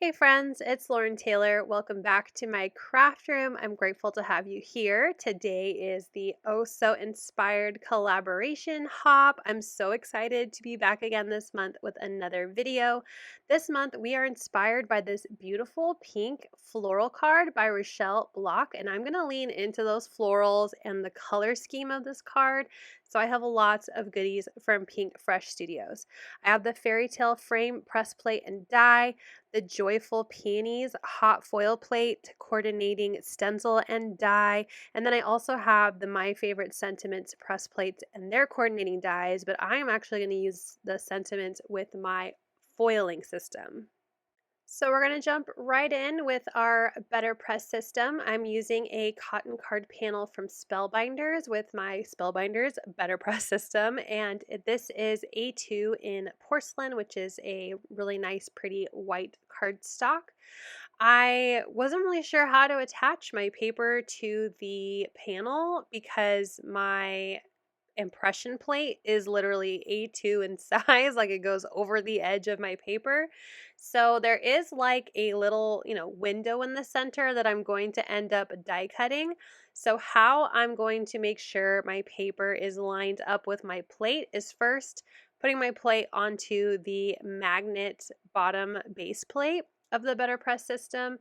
Hey friends, it's Lauren Taylor. Welcome back to my craft room. I'm grateful to have you here. Today is the Oh So Inspired collaboration hop. I'm so excited to be back again this month with another video. This month we are inspired by this beautiful pink floral card by Rochelle Block, and I'm going to lean into those florals and the color scheme of this card. So I have lots of goodies from Pink Fresh Studios. I have the fairy tale frame, press plate, and die, the Joyful Peonies hot foil plate, coordinating stencil and die, and then I also have the My Favorite Sentiments press plates and their coordinating dies, but I am actually going to use the sentiments with my foiling system. So we're going to jump right in with our BetterPress system. I'm using a cotton card panel from Spellbinders with my Spellbinders BetterPress system, and this is A2 in porcelain, which is a really nice, pretty white cardstock. I wasn't really sure how to attach my paper to the panel because my impression plate is literally A2 in size, like it goes over the edge of my paper. So there is like a little, window in the center that I'm going to end up die cutting. So how I'm going to make sure my paper is lined up with my plate is first putting my plate onto the magnet bottom base plate of the BetterPress system.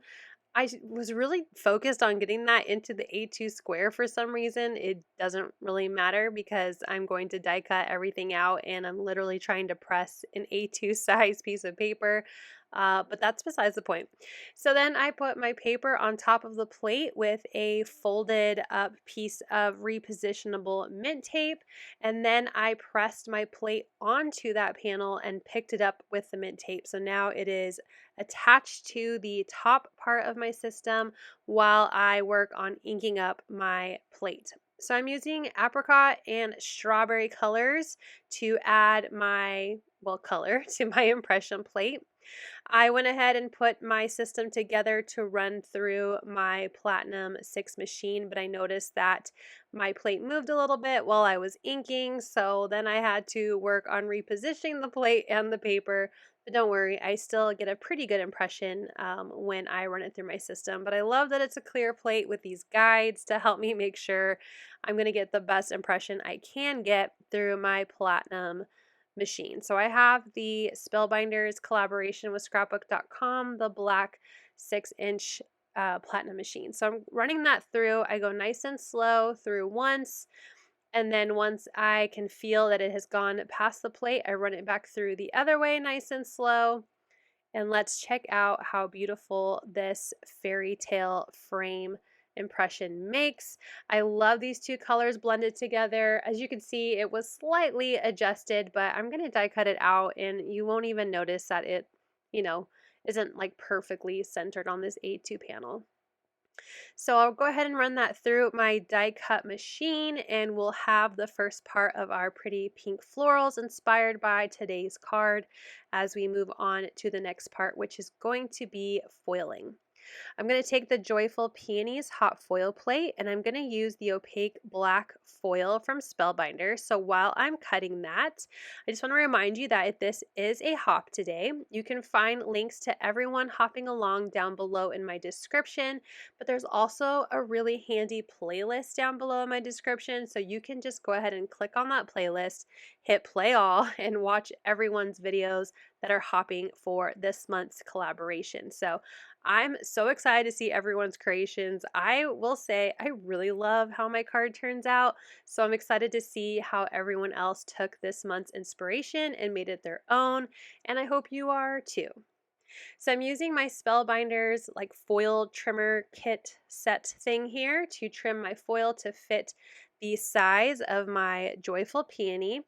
I was really focused on getting that into the A2 square for some reason. It doesn't really matter because I'm going to die cut everything out and I'm literally trying to press an A2 size piece of paper. But that's besides the point. So then I put my paper on top of the plate with a folded up piece of repositionable mint tape. And then I pressed my plate onto that panel and picked it up with the mint tape. So now it is attached to the top part of my system while I work on inking up my plate. So I'm using apricot and strawberry colors to add my, color to my impression plate. I went ahead and put my system together to run through my Platinum 6 machine, but I noticed that my plate moved a little bit while I was inking, so then I had to work on repositioning the plate and the paper. But don't worry, I still get a pretty good impression when I run it through my system. But I love that it's a clear plate with these guides to help me make sure I'm going to get the best impression I can get through my Platinum machine. So I have the Spellbinders collaboration with scrapbook.com, the black 6-inch platinum machine. So I'm running that through. I go nice and slow through once, and then once I can feel that it has gone past the plate, I run it back through the other way nice and slow. And let's check out how beautiful this fairy tale frame impression makes. I love these two colors blended together. As you can see, it was slightly adjusted, but I'm going to die cut it out and you won't even notice that it, isn't like perfectly centered on this A2 panel. So I'll go ahead and run that through my die cut machine and we'll have the first part of our pretty pink florals inspired by today's card as we move on to the next part, which is going to be foiling. I'm going to take the Joyful Peonies hot foil plate and I'm going to use the opaque black foil from Spellbinder. So while I'm cutting that, I just want to remind you that if this is a hop today, you can find links to everyone hopping along down below in my description, but there's also a really handy playlist down below in my description. So you can just go ahead and click on that playlist, hit play all, and watch everyone's videos that are hopping for this month's collaboration. So I'm so excited to see everyone's creations. I will say I really love how my card turns out, so I'm excited to see how everyone else took this month's inspiration and made it their own, and I hope you are too. So I'm using my Spellbinders like foil trimmer kit set thing here to trim my foil to fit the size of my Joyful Peony.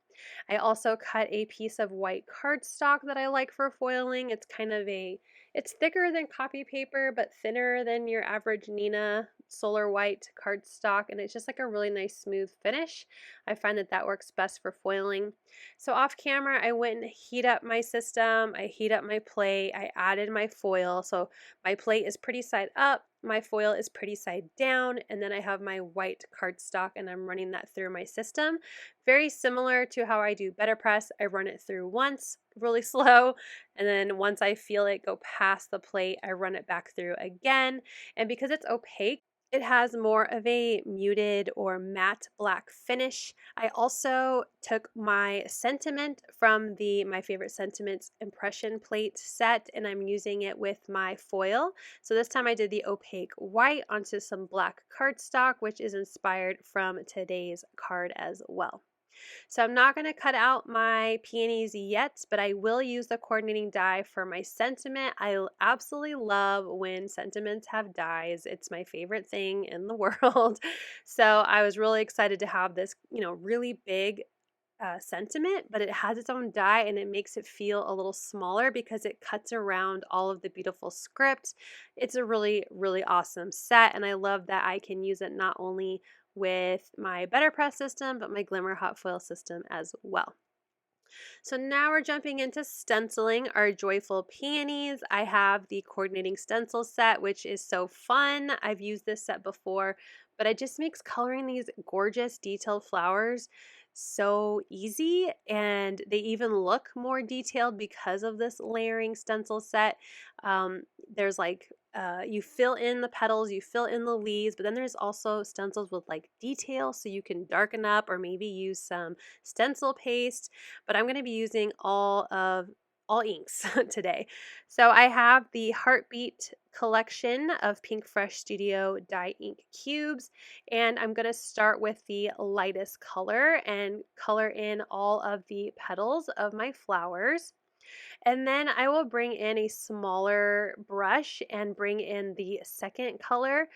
I also cut a piece of white cardstock that I like for foiling. It's thicker than copy paper, but thinner than your average Nina Solar White cardstock, and it's just like a really nice smooth finish. I find that that works best for foiling. So off camera, I went and heat up my system. I heat up my plate. I added my foil. So my plate is pretty side up. my foil is pretty side down, and then I have my white cardstock and I'm running that through my system. Very similar to how I do BetterPress. I run it through once really slow, and then once I feel it go past the plate, I run it back through again. And because it's opaque, it has more of a muted or matte black finish. I also took my sentiment from the My Favorite Sentiments impression plate set, and I'm using it with my foil. So this time I did the opaque white onto some black cardstock, which is inspired from today's card as well. So I'm not going to cut out my peonies yet, but I will use the coordinating die for my sentiment. I absolutely love when sentiments have dies. It's my favorite thing in the world. So I was really excited to have this, really big sentiment, but it has its own die and it makes it feel a little smaller because it cuts around all of the beautiful script. It's a really, really awesome set, and I love that I can use it not only with my BetterPress system, but my Glimmer Hot Foil system as well. So now we're jumping into stenciling our joyful peonies. I have the coordinating stencil set, which is so fun. I've used this set before, but it just makes coloring these gorgeous detailed flowers so easy, and they even look more detailed because of this layering stencil set. There's like you fill in the petals, you fill in the leaves, but then there's also stencils with like detail, so you can darken up or maybe use some stencil paste. But I'm going to be using all inks today. So I have the Heartbeat collection of Pink Fresh Studio dye ink cubes, and I'm going to start with the lightest color and color in all of the petals of my flowers. And then I will bring in a smaller brush and bring in the second color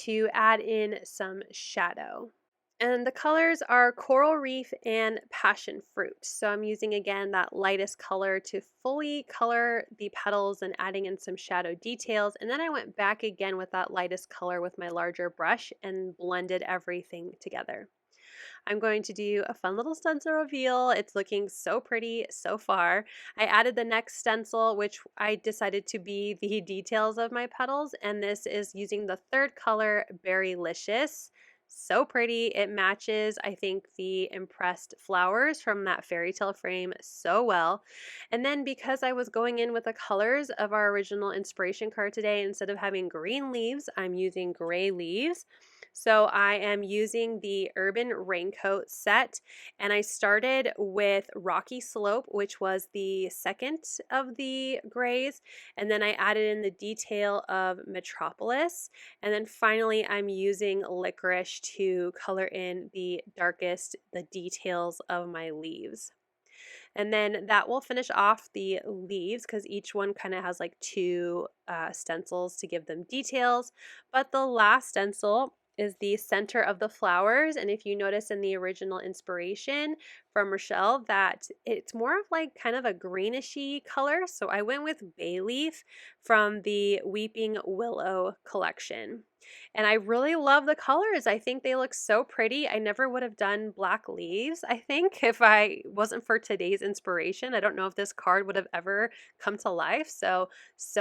to add in some shadow. And the colors are Coral Reef and Passion Fruit. So I'm using again that lightest color to fully color the petals and adding in some shadow details. And then I went back again with that lightest color with my larger brush and blended everything together. I'm going to do a fun little stencil reveal. It's looking so pretty so far. I added the next stencil, which I decided to be the details of my petals, and this is using the third color, Berrylicious. So pretty. It matches, I think, the impressed flowers from that fairy tale frame so well. And then because I was going in with the colors of our original inspiration card today, instead of having green leaves, I'm using gray leaves. So I am using the Urban Raincoat set, and I started with Rocky Slope, which was the second of the grays, and then I added in the detail of Metropolis, and then finally I'm using Licorice to color in the darkest, the details of my leaves. And then that will finish off the leaves because each one kind of has like two stencils to give them details. But the last stencil is the center of the flowers. And if you notice in the original inspiration from Rochelle that it's more of like kind of a greenish-y color. So I went with Bay Leaf from the Weeping Willow collection. And I really love the colors. I think they look so pretty. I never would have done black leaves, I think, if I wasn't for today's inspiration. I don't know if this card would have ever come to life. So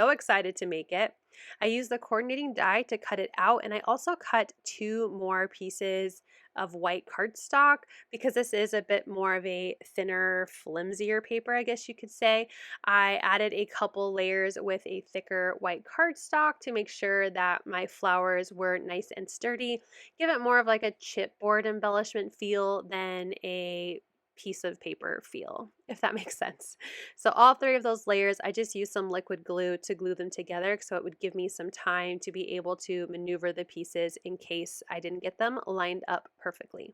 excited to make it. I used the coordinating die to cut it out, and I also cut two more pieces of white cardstock because this is a bit more of a thinner, flimsier paper, I guess you could say. I added a couple layers with a thicker white cardstock to make sure that my flowers were nice and sturdy, give it more of like a chipboard embellishment feel than a piece of paper feel, if that makes sense. So all three of those layers, I just used some liquid glue to glue them together so it would give me some time to be able to maneuver the pieces in case I didn't get them lined up perfectly.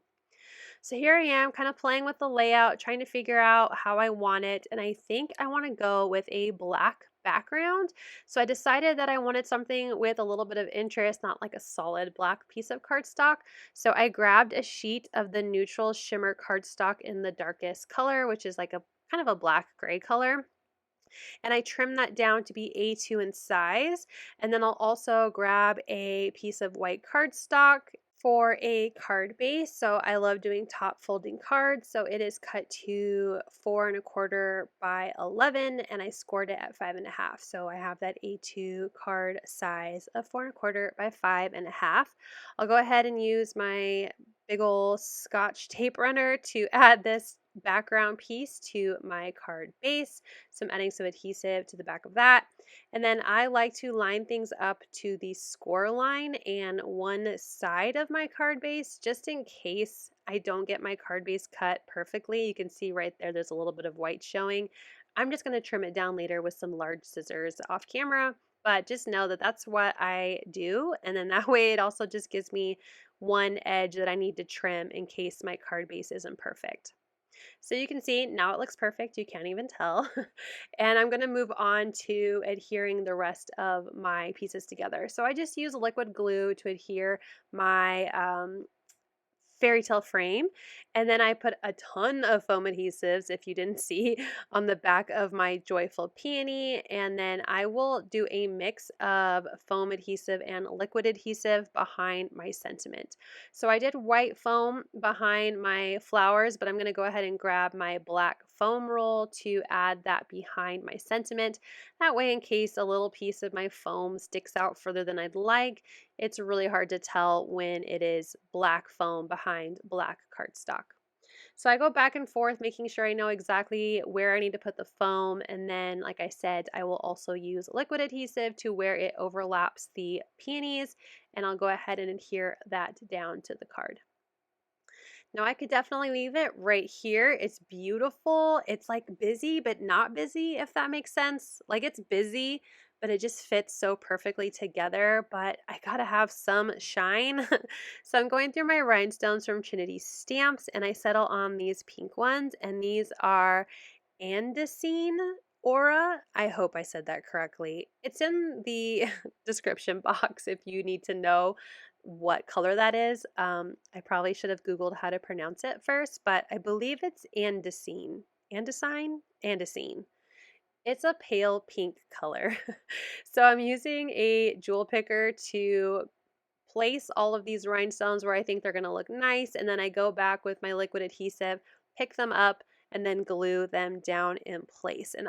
So here I am kind of playing with the layout, trying to figure out how I want it, and I think I want to go with a black background. So I decided that I wanted something with a little bit of interest, not like a solid black piece of cardstock. So I grabbed a sheet of the neutral shimmer cardstock in the darkest color, which is like a kind of a black gray color. And I trim that down to be A2 in size. And then I'll also grab a piece of white cardstock for a card base, so I love doing top folding cards. So it is cut to 4¼ by 11, and I scored it at 5½. So I have that A2 card size of 4¼ by 5½. I'll go ahead and use my big ol' Scotch tape runner to add this background piece to my card base. So I'm adding some adhesive to the back of that. And then I like to line things up to the score line and one side of my card base, just in case I don't get my card base cut perfectly. You can see right there, there's a little bit of white showing. I'm just going to trim it down later with some large scissors off camera, but just know that that's what I do. And then that way it also just gives me one edge that I need to trim in case my card base isn't perfect. So you can see now it looks perfect. You can't even tell. And I'm going to move on to adhering the rest of my pieces together. So I just use liquid glue to adhere my fairy tale frame, and then I put a ton of foam adhesives, if you didn't see, on the back of my joyful peony, and then I will do a mix of foam adhesive and liquid adhesive behind my sentiment. So I did white foam behind my flowers, but I'm going to go ahead and grab my black foam roll to add that behind my sentiment. That way, in case a little piece of my foam sticks out further than I'd like, it's really hard to tell when it is black foam behind black cardstock. So I go back and forth making sure I know exactly where I need to put the foam, and then like I said, I will also use liquid adhesive to where it overlaps the peonies, and I'll go ahead and adhere that down to the card. Now I could definitely leave it right here. It's beautiful. It's like busy, but not busy, if that makes sense. Like it's busy, but it just fits so perfectly together. But I gotta have some shine. So I'm going through my rhinestones from Trinity Stamps, and I settle on these pink ones. And these are Andesine Aura. I hope I said that correctly. It's in the description box if you need to know what color that is. I probably should have Googled how to pronounce it first, but I believe it's Andesine. Andesine? Andesine. It's a pale pink color. So I'm using a jewel picker to place all of these rhinestones where I think they're going to look nice, and then I go back with my liquid adhesive, pick them up, and then glue them down in place. And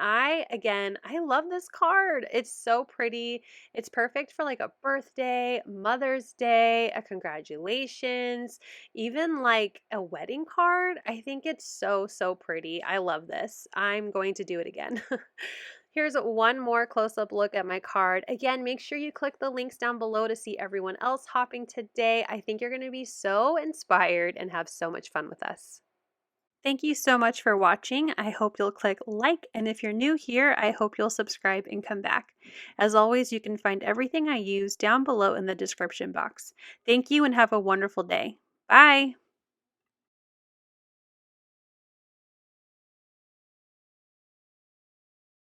again, I love this card. It's so pretty. It's perfect for like a birthday, Mother's Day, a congratulations, even like a wedding card. I think it's so, so pretty. I love this. I'm going to do it again. Here's one more close-up look at my card. Again, make sure you click the links down below to see everyone else hopping today. I think you're going to be so inspired and have so much fun with us. Thank you so much for watching. I hope you'll click like, and if you're new here, I hope you'll subscribe and come back. As always, you can find everything I use down below in the description box. Thank you and have a wonderful day. Bye!